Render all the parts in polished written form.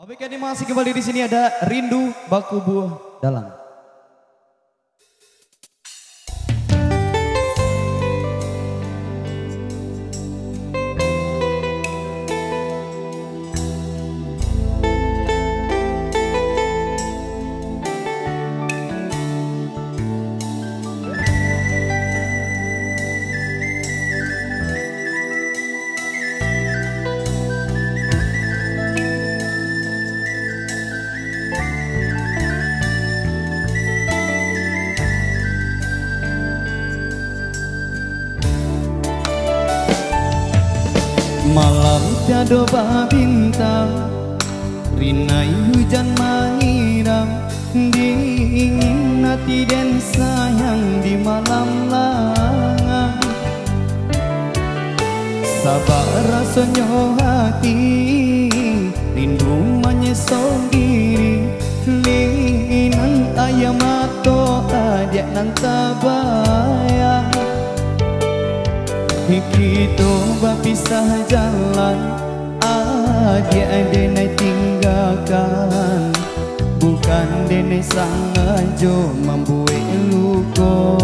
Objek animasi kembali di sini ada Rindu Baku Buah Dalam. Malam tiada bintang, rinai hujan menyiram, dingin hati dan sayang di malam langang. Sabar rasanya hati, rindu menyesal diri, linan ayam atau adik nan tabayang. Kita berpisah jalan, adik-adik naik tinggalkan. Bukan dene sengaja membuat luka,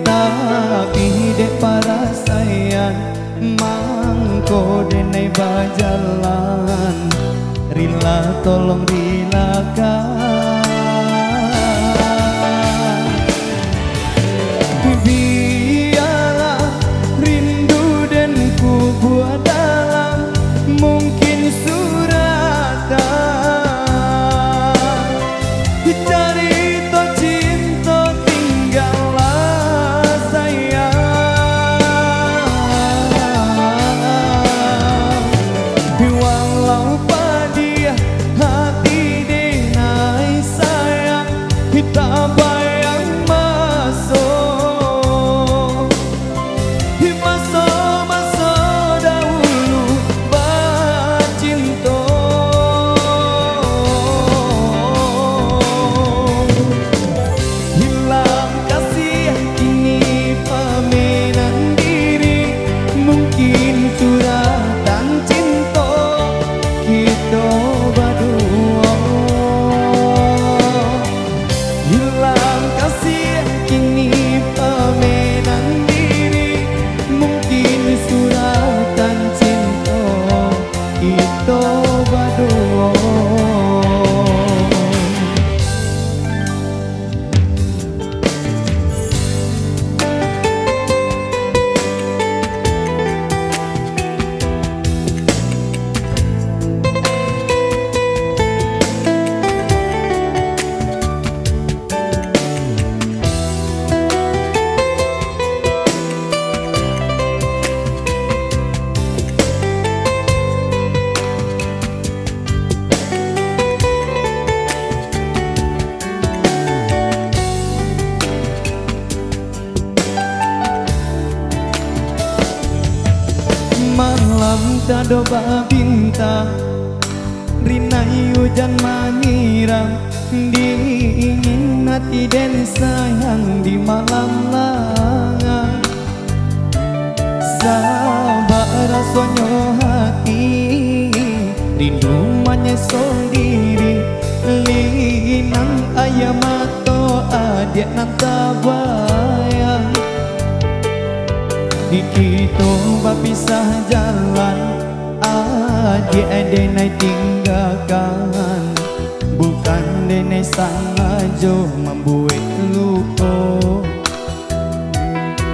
tapi dek para sayang mangko dene berjalan. Rila tolong rilakan. Buah dalam mungkin suratan, cerita cinta tinggallah sayang. Walau pada hati denai sayang, kita bayang masuk malam tiada bintang, rinai hujan menyiram, dingin hati dan sayang di malam langang. Sabar rasanya hati, rindu menyesal diri, linan ayam atau adik nan tabayang. Kita berpisah jalan, adik-adik naik tinggalkan. Bukan dene sengaja membuat luka,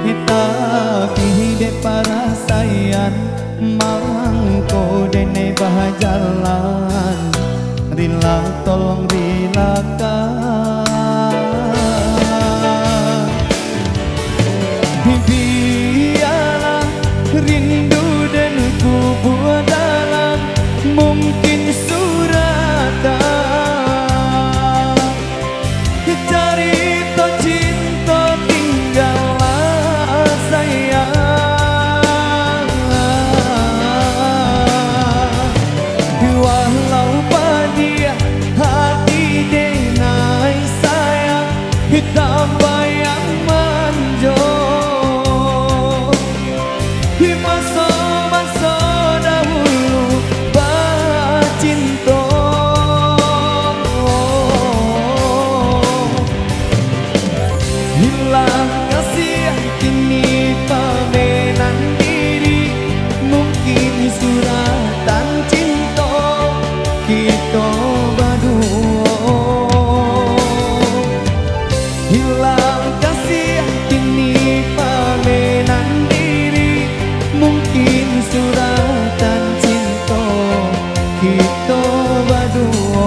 tapi dek para sayang mangko dene berjalan. Rila tolong rilakan. Rindu dan ku buah dalam mungkin suratan, cerita cinta tinggallah sayang. Walau pada hati denai sayang, hitam bayang manja. Masa-masa dahulu cinta. Hilang kasih kini pamenan diri, mungkin suratan cinta kita berdua. Hilang kasih kini pamenan diri, mungkin suratan cinta kita berdua.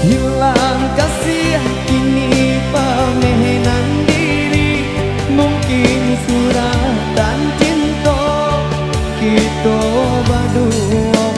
Hilang kasih kini pamenan diri, mungkin suratan cinta kita berdua.